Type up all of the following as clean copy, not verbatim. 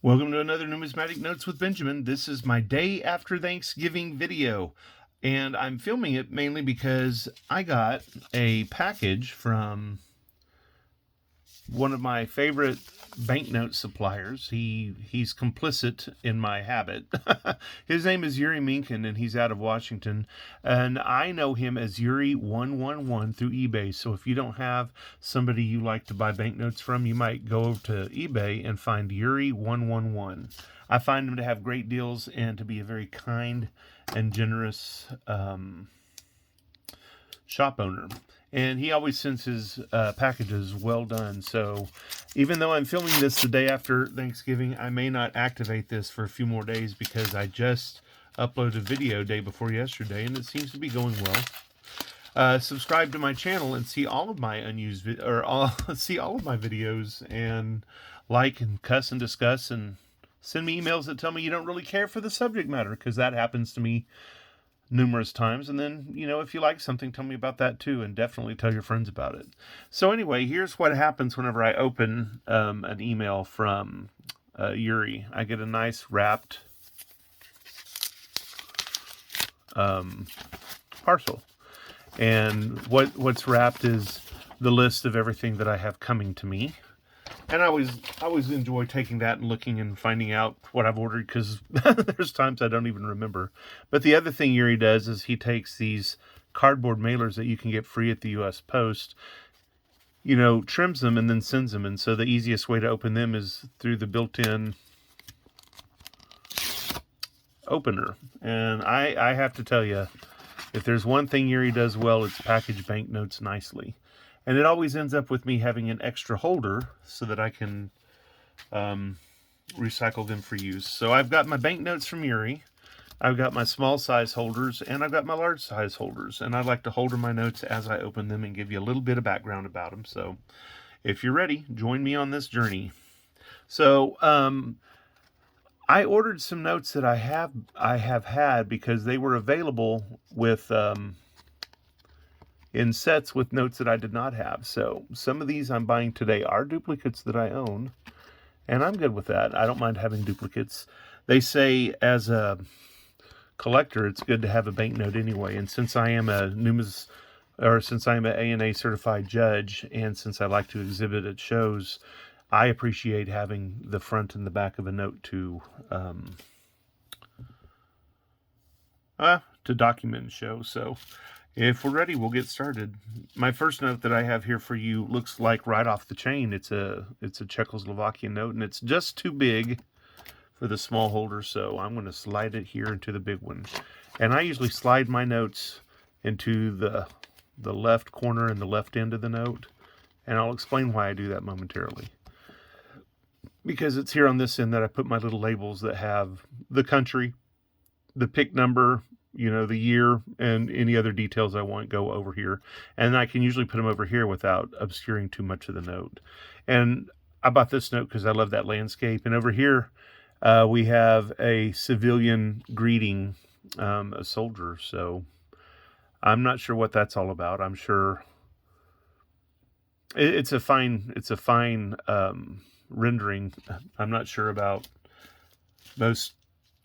Welcome to another Numismatic Notes with Benjamin. This is my day after Thanksgiving video, and I'm filming it mainly because I got a package from one of my favorite banknote suppliers. He's complicit in my habit. His name is Yuri Minkin, and he's out of Washington. And I know him as Yuri111 through eBay. So if you don't have somebody you like to buy banknotes from, you might go over to eBay and find Yuri111. I find him to have great deals and to be a very kind and generous shop owner. And he always sends his packages well done. So even though I'm filming this the day after Thanksgiving, I may not activate this for a few more days because I just uploaded a video day before yesterday and it seems to be going well. Subscribe to my channel and see all of my see all of my videos, and like and cuss and discuss and send me emails that tell me you don't really care for the subject matter, because that happens to me numerous times. And then, if you like something, tell me about that too, and definitely tell your friends about it. So anyway, here's what happens whenever I open an email from Yuri. I get a nice wrapped parcel, and what's wrapped is the list of everything that I have coming to me. And I always enjoy taking that and looking and finding out what I've ordered, because there's times I don't even remember. But the other thing Yuri does is he takes these cardboard mailers that you can get free at the U.S. Post, trims them and then sends them. And so the easiest way to open them is through the built-in opener. And I have to tell you, if there's one thing Yuri does well, it's package banknotes nicely. And it always ends up with me having an extra holder so that I can recycle them for use. So I've got my banknotes from Yuri, I've got my small size holders, and I've got my large size holders. And I like to holder my notes as I open them and give you a little bit of background about them. So if you're ready, join me on this journey. So I ordered some notes that I have had because they were available with in sets with notes that I did not have. So some of these I'm buying today are duplicates that I own, and I'm good with that. I don't mind having duplicates. They say as a collector, it's good to have a banknote anyway. And since I am since I'm an ANA certified judge, and since I like to exhibit at shows, I appreciate having the front and the back of a note to document and show. So if we're ready, we'll get started. My first note that I have here for you looks like right off the chain. It's a Czechoslovakian note, and it's just too big for the small holder, so I'm going to slide it here into the big one. And I usually slide my notes into the left corner and the left end of the note, and I'll explain why I do that momentarily. Because it's here on this end that I put my little labels that have the country, the pick number, the year, and any other details I want go over here. And I can usually put them over here without obscuring too much of the note. And I bought this note because I love that landscape. And over here, we have a civilian greeting a soldier. So I'm not sure what that's all about. I'm sure it's a fine rendering. I'm not sure about most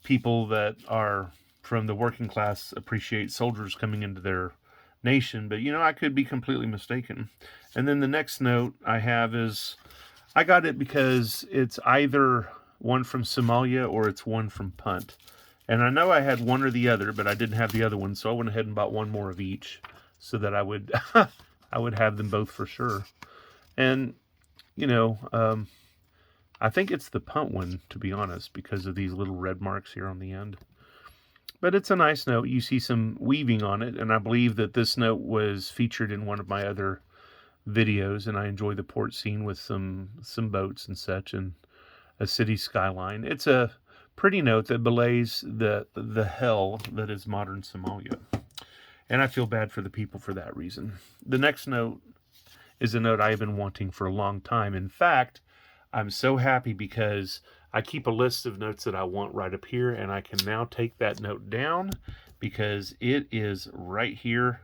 people that are from the working class appreciate soldiers coming into their nation, but I could be completely mistaken. And then the next note I have is, I got it because it's either one from Somalia or it's one from Punt. And I know I had one or the other, but I didn't have the other one, so I went ahead and bought one more of each so that I would I would have them both for sure. And I think it's the Punt one, to be honest, because of these little red marks here on the end. But it's a nice note. You see some weaving on it, and I believe that this note was featured in one of my other videos, and I enjoy the port scene with some boats and such, and a city skyline. It's a pretty note that belays the hell that is modern Somalia. And I feel bad for the people for that reason. The next note is a note I've been wanting for a long time. In fact, I'm so happy because I keep a list of notes that I want right up here, and I can now take that note down because it is right here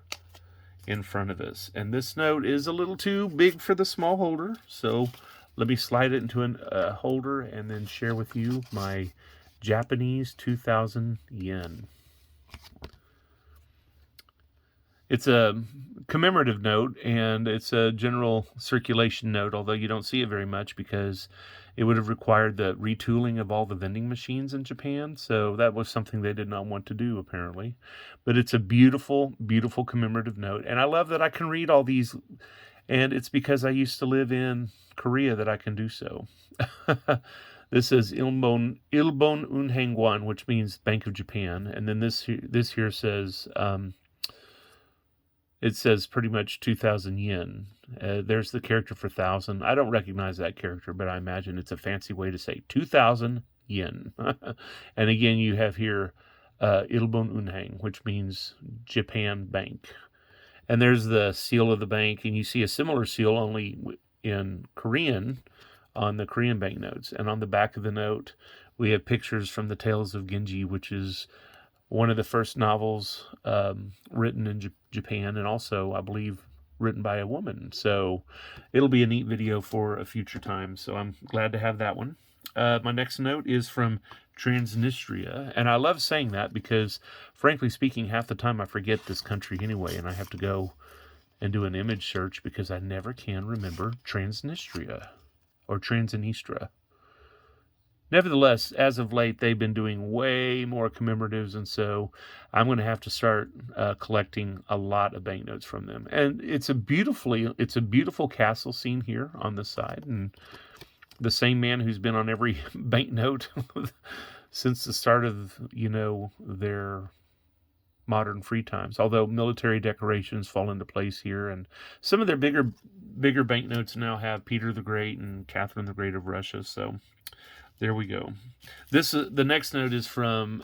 in front of us. And this note is a little too big for the small holder, so Let me slide it into a holder and then share with you my Japanese 2,000 yen. It's a commemorative note, and it's a general circulation note, although you don't see it very much because it would have required the retooling of all the vending machines in Japan. So that was something they did not want to do, apparently. But it's a beautiful, beautiful commemorative note. And I love that I can read all these, and it's because I used to live in Korea that I can do so. This is Ilbon Unhangwan, which means Bank of Japan. And then this here says... it says pretty much 2,000 yen. There's the character for 1,000. I don't recognize that character, but I imagine it's a fancy way to say 2,000 yen. And again, you have here Ilbon Unhang, which means Japan Bank. And there's the seal of the bank, and you see a similar seal only in Korean on the Korean banknotes. And on the back of the note, we have pictures from the Tales of Genji, which is one of the first novels written in Japan, and also, I believe, written by a woman. So it'll be a neat video for a future time. So I'm glad to have that one. My next note is from Transnistria, and I love saying that because, frankly speaking, half the time I forget this country anyway, and I have to go and do an image search because I never can remember Transnistria or Transnistria. Nevertheless, as of late, they've been doing way more commemoratives, and so I'm going to have to start collecting a lot of banknotes from them. And it's a beautiful castle scene here on this side, and the same man who's been on every banknote since the start of their modern free times. Although military decorations fall into place here, and some of their bigger banknotes now have Peter the Great and Catherine the Great of Russia. So. There we go. The next note is from,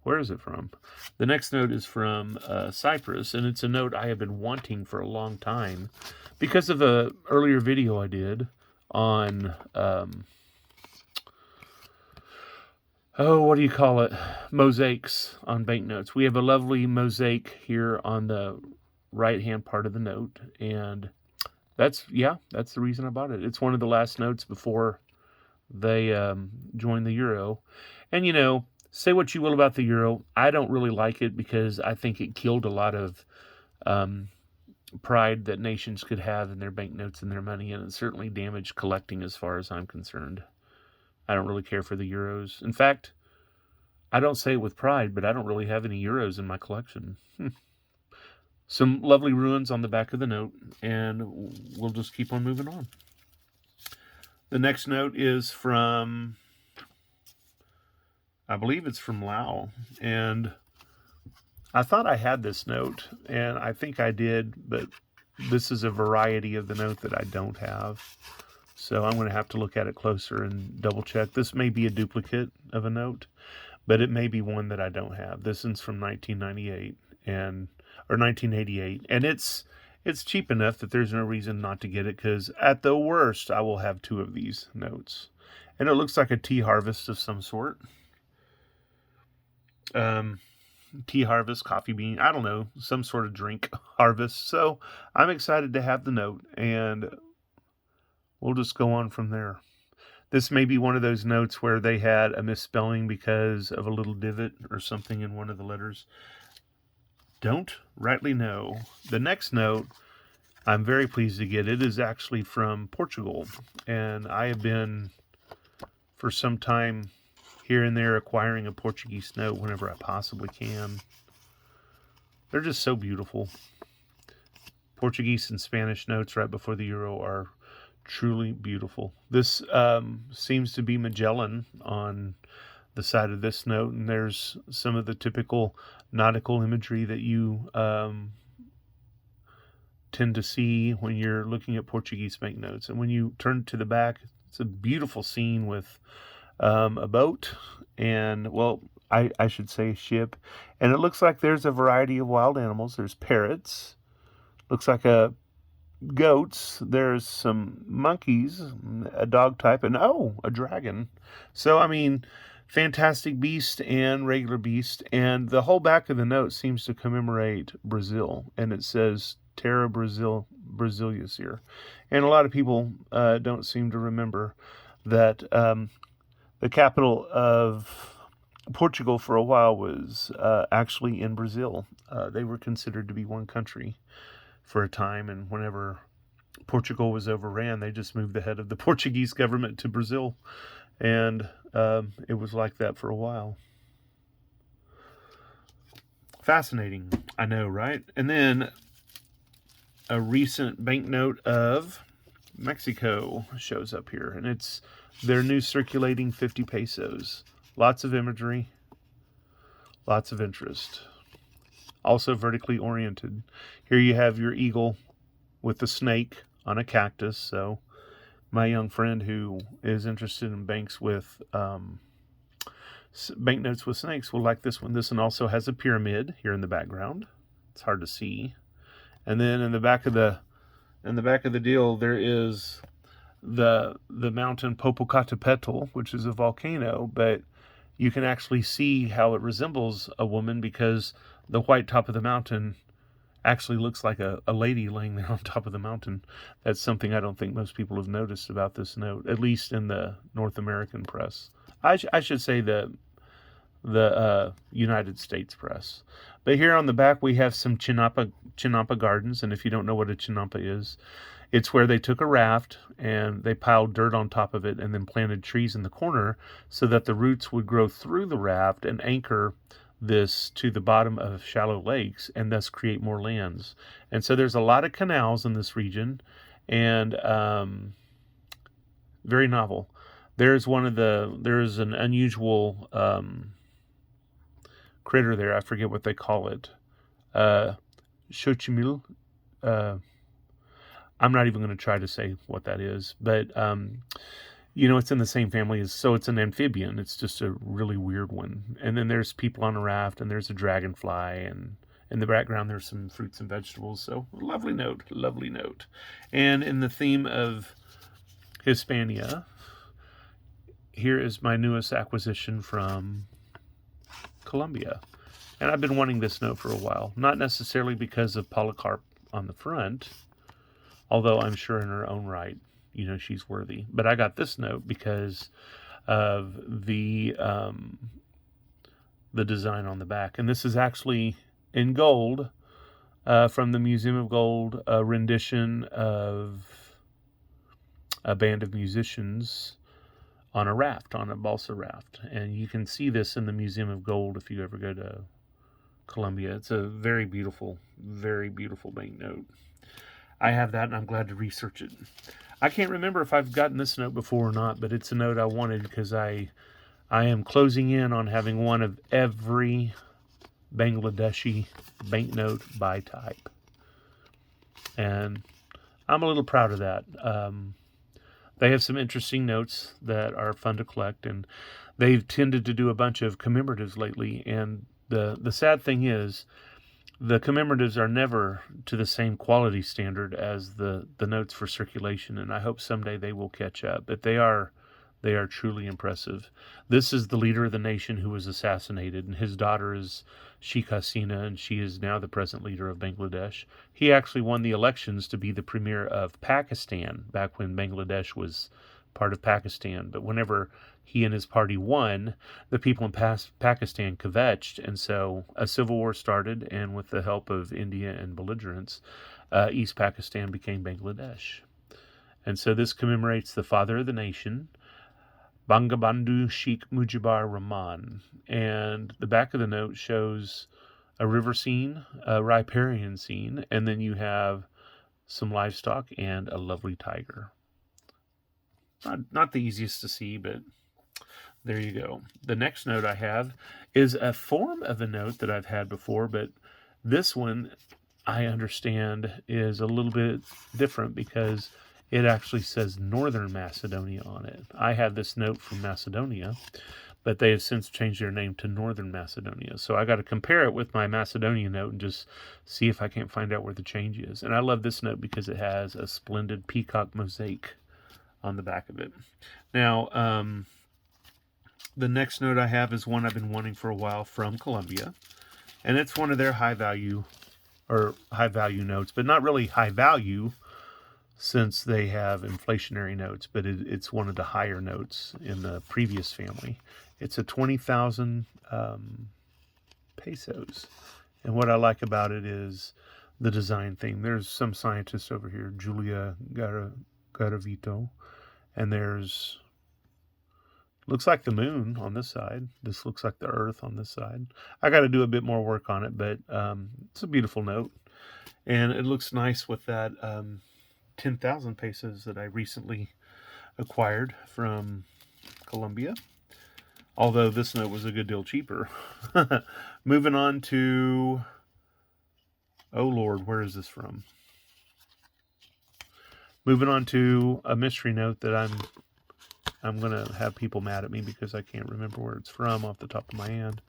where is it from? The next note is from Cyprus, and it's a note I have been wanting for a long time because of an earlier video I did on, what do you call it? Mosaics on banknotes. We have a lovely mosaic here on the right-hand part of the note, and that's the reason I bought it. It's one of the last notes before they joined the euro. And, say what you will about the euro, I don't really like it because I think it killed a lot of pride that nations could have in their banknotes and their money, and it certainly damaged collecting as far as I'm concerned. I don't really care for the euros. In fact, I don't say it with pride, but I don't really have any euros in my collection. Some lovely ruins on the back of the note, and we'll just keep on moving on. The next note is from, I believe it's from Lao, and I thought I had this note, and I think I did, but this is a variety of the note that I don't have. So I'm going to have to look at it closer and double check. This may be a duplicate of a note, but it may be one that I don't have. This one's from 1998 or 1988, and it's cheap enough that there's no reason not to get it, because at the worst, I will have 2 of these notes. And it looks like a tea harvest of some sort. Tea harvest, coffee bean, I don't know, some sort of drink harvest. So I'm excited to have the note, and we'll just go on from there. This may be one of those notes where they had a misspelling because of a little divot or something in one of the letters. Don't rightly know. The next note, I'm very pleased to get. It is actually from Portugal, and I have been for some time here and there acquiring a Portuguese note whenever I possibly can. They're just so beautiful. Portuguese and Spanish notes right before the euro are truly beautiful. This seems to be Magellan on the side of this note, and there's some of the typical nautical imagery that you tend to see when you're looking at Portuguese banknotes. And when you turn to the back, it's a beautiful scene with a boat and, well, I should say a ship. And it looks like there's a variety of wild animals. There's parrots. Looks like goats. There's some monkeys, a dog type, and a dragon. So, I mean, fantastic beast and regular beast. And the whole back of the note seems to commemorate Brazil. And it says Terra Brasilis here. And a lot of people don't seem to remember that the capital of Portugal for a while was actually in Brazil. They were considered to be one country for a time, and whenever Portugal was overran, they just moved the head of the Portuguese government to Brazil, and it was like that for a while. Fascinating, I know, right? And then a recent banknote of Mexico shows up here, and it's their new circulating 50 pesos. Lots of imagery, lots of interest. Also vertically oriented. Here you have your eagle with the snake on a cactus. So my young friend who is interested in banknotes with snakes will like this one. This one also has a pyramid here in the background. It's hard to see. And then in the back of the deal, there is the mountain Popocatépetl, which is a volcano, but you can actually see how it resembles a woman because the white top of the mountain actually looks like a lady laying there on top of the mountain. That's something I don't think most people have noticed about this note, at least in the North American press. I should say the United States press. But here on the back we have some chinampa gardens, and if you don't know what a chinampa is, it's where they took a raft and they piled dirt on top of it and then planted trees in the corner so that the roots would grow through the raft and anchor this to the bottom of shallow lakes and thus create more lands. And so there's a lot of canals in this region, and very novel. There's an unusual critter there. I forget what they call it. Xochimil. I'm not even going to try to say what that is, but it's in the same family so it's an amphibian. It's just a really weird one. And then there's people on a raft, and there's a dragonfly, and in the background there's some fruits and vegetables. So lovely note. And in the theme of Hispania, here is my newest acquisition from Colombia. And I've been wanting this note for a while, not necessarily because of Polycarp on the front, although I'm sure in her own right, she's worthy. But I got this note because of the design on the back. And this is actually in gold from the Museum of Gold, a rendition of a band of musicians on a raft, on a balsa raft. And you can see this in the Museum of Gold if you ever go to Colombia. It's a very beautiful banknote. I have that, and I'm glad to research it. I can't remember if I've gotten this note before or not, but it's a note I wanted because I am closing in on having one of every Bangladeshi banknote by type. And I'm a little proud of that. They have some interesting notes that are fun to collect, and they've tended to do a bunch of commemoratives lately. And the sad thing is, the commemoratives are never to the same quality standard as the notes for circulation, and I hope someday they will catch up. But they are truly impressive. This is the leader of the nation who was assassinated, and his daughter is Sheikh Hasina, and she is now the present leader of Bangladesh. He actually won the elections to be the premier of Pakistan back when Bangladesh was part of Pakistan. But whenever he and his party won, the people in Pakistan kvetched, and so a civil war started, and with the help of India and belligerents, East Pakistan became Bangladesh. And so this commemorates the father of the nation, Bangabandhu Sheikh Mujibur Rahman. And the back of the note shows a river scene, a riparian scene, and then you have some livestock and a lovely tiger. Not the easiest to see, but there you go. The next note I have is a form of a note that I've had before, but this one, I understand, is a little bit different because it actually says Northern Macedonia on it. I had this note from Macedonia, but they have since changed their name to Northern Macedonia. So I got to compare it with my Macedonia note and just see if I can't find out where the change is. And I love this note because it has a splendid peacock mosaic on the back of it. Now, the next note I have is one I've been wanting for a while from Colombia, and it's one of their high-value or high value notes, but not really high value since they have inflationary notes, but it's one of the higher notes in the previous family. It's a 20,000 pesos. And what I like about it is the design theme. There's some scientist over here, Julia Garavito, and there's looks like the moon on this side. This looks like the earth on this side. I got to do a bit more work on it, but it's a beautiful note. And it looks nice with that 10,000 pesos that I recently acquired from Colombia. Although this note was a good deal cheaper. Moving on to... Oh Lord, where is this from? Moving on to a mystery note that I'm going to have people mad at me because I can't remember where it's from off the top of my hand.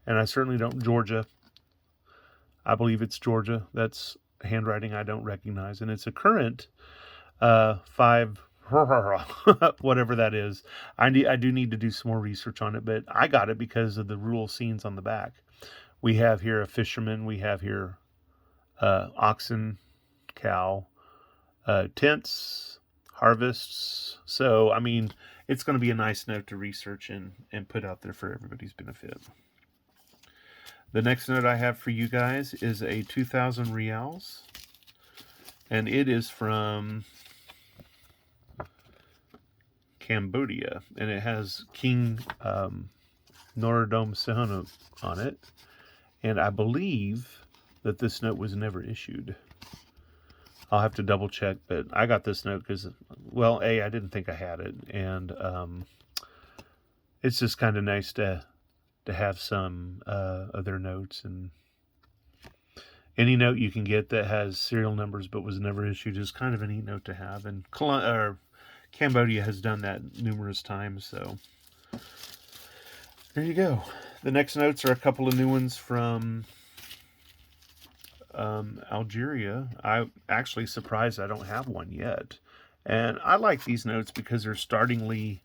And I certainly don't... Georgia. I believe it's Georgia. That's handwriting I don't recognize. And it's a current 5... whatever that is. I do need to do some more research on it, but I got it because of the rural scenes on the back. We have here a fisherman. We have here oxen, cow, tents, harvests. So, I mean, it's going to be a nice note to research and put out there for everybody's benefit. The next note I have for you guys is a 2,000 reals, and it is from Cambodia, and it has King Norodom Sihanouk on it, and I believe that this note was never issued. I'll have to double check, but I got this note because, well, I didn't think I had it, and it's just kind of nice to have some of their notes, and any note you can get that has serial numbers but was never issued is kind of a neat note to have, and Cambodia has done that numerous times, so there you go. The next notes are a couple of new ones from Algeria. I'm actually surprised I don't have one yet. And I like these notes because they're startlingly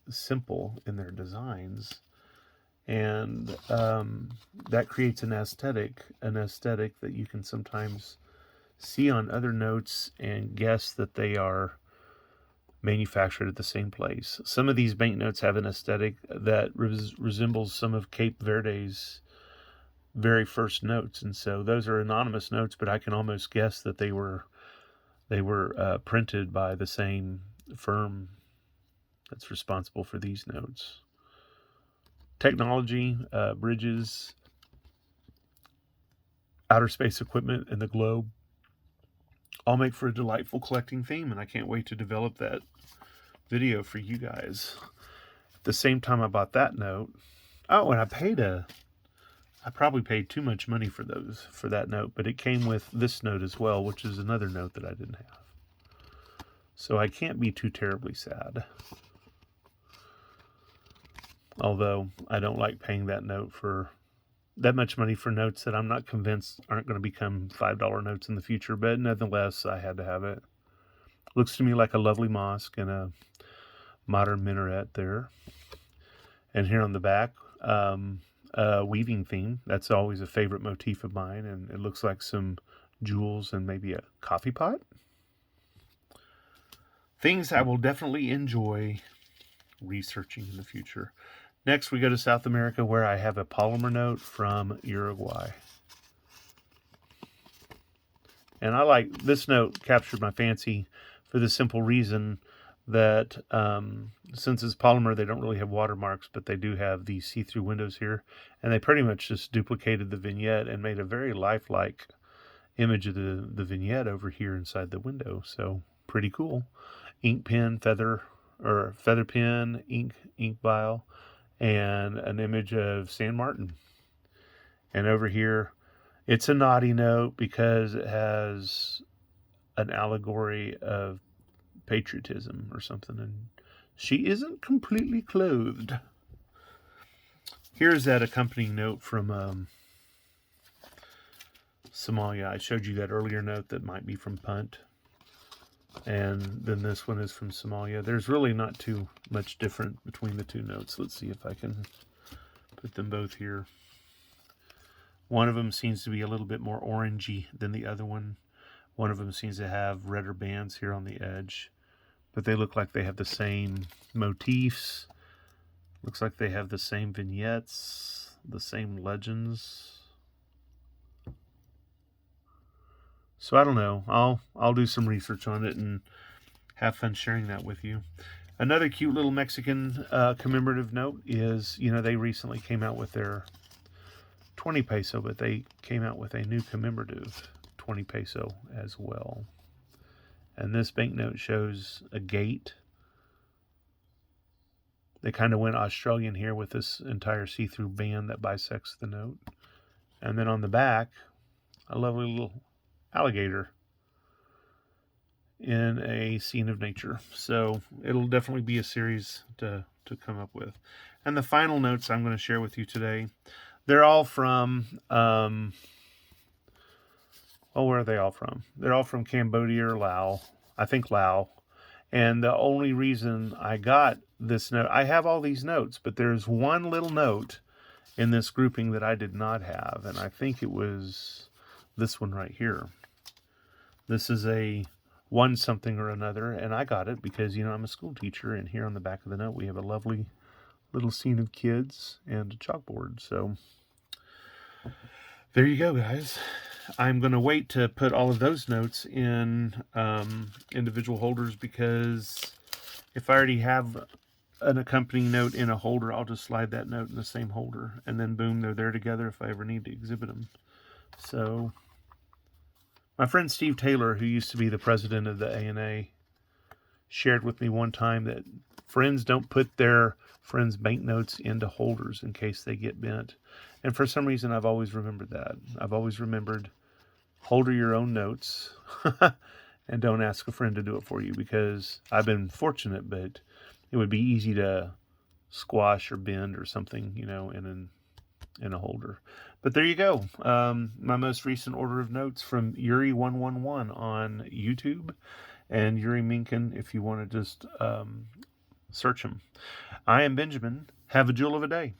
simple in their designs. And that creates an aesthetic that you can sometimes see on other notes and guess that they are manufactured at the same place. Some of these banknotes have an aesthetic that resembles some of Cape Verde's very first notes, and so those are anonymous notes, but I can almost guess that they were printed by the same firm that's responsible for these notes. Technology, bridges, outer space equipment, and the globe all make for a delightful collecting theme, and I can't wait to develop that video for you guys. At the same time I bought that note, oh, and I probably paid too much money for that note, but it came with this note as well, which is another note that I didn't have. So I can't be too terribly sad. Although I don't like paying that much money for notes that I'm not convinced aren't going to become $5 notes in the future, but nonetheless, I had to have it. Looks to me like a lovely mosque and a modern minaret there. And here on the back, weaving theme. That's always a favorite motif of mine, and it looks like some jewels and maybe a coffee pot. Things I will definitely enjoy researching in the future. Next, we go to South America, where I have a polymer note from Uruguay. And I like this note, captured my fancy for the simple reason that since it's polymer, they don't really have watermarks, but they do have these see-through windows here. And they pretty much just duplicated the vignette and made a very lifelike image of the vignette over here inside the window. So pretty cool. Ink pen, feather pen, ink vial, and an image of San Martin. And over here, it's a naughty note because it has an allegory of patriotism or something, and she isn't completely clothed. Here's that accompanying note from Somalia. I showed you that earlier note that might be from Punt, and then this one is from Somalia. There's really not too much different between the two notes. Let's see if I can put them both here. One of them seems to be a little bit more orangey than the other one. One of them seems to have redder bands here on the edge, but they look like they have the same motifs. Looks like they have the same vignettes, the same legends. So I don't know. I'll do some research on it and have fun sharing that with you. Another cute little Mexican commemorative note is, they recently came out with their 20 peso, but they came out with a new commemorative 20 peso as well. And this banknote shows a gate. They kind of went Australian here with this entire see-through band that bisects the note. And then on the back, a lovely little alligator in a scene of nature. So it'll definitely be a series to come up with. And the final notes I'm going to share with you today, they're all from, where are they all from? They're all from Cambodia or Laos. I think Laos. And the only reason I got this note, I have all these notes, but there's one little note in this grouping that I did not have. And I think it was this one right here. This is a one something or another, and I got it because, I'm a school teacher, and here on the back of the note we have a lovely little scene of kids and a chalkboard. So there you go, guys. I'm going to wait to put all of those notes in individual holders, because if I already have an accompanying note in a holder, I'll just slide that note in the same holder, and then boom, they're there together if I ever need to exhibit them. So my friend Steve Taylor, who used to be the president of the ANA, shared with me one time that friends don't put their friends' banknotes into holders in case they get bent. And for some reason, I've always remembered that. I've always remembered, holder your own notes and don't ask a friend to do it for you, because I've been fortunate, but it would be easy to squash or bend or something, in a holder. But there you go. My most recent order of notes from Yuri111 on YouTube, and Yuri Minkin if you want to just search him. I am Benjamin. Have a jewel of a day.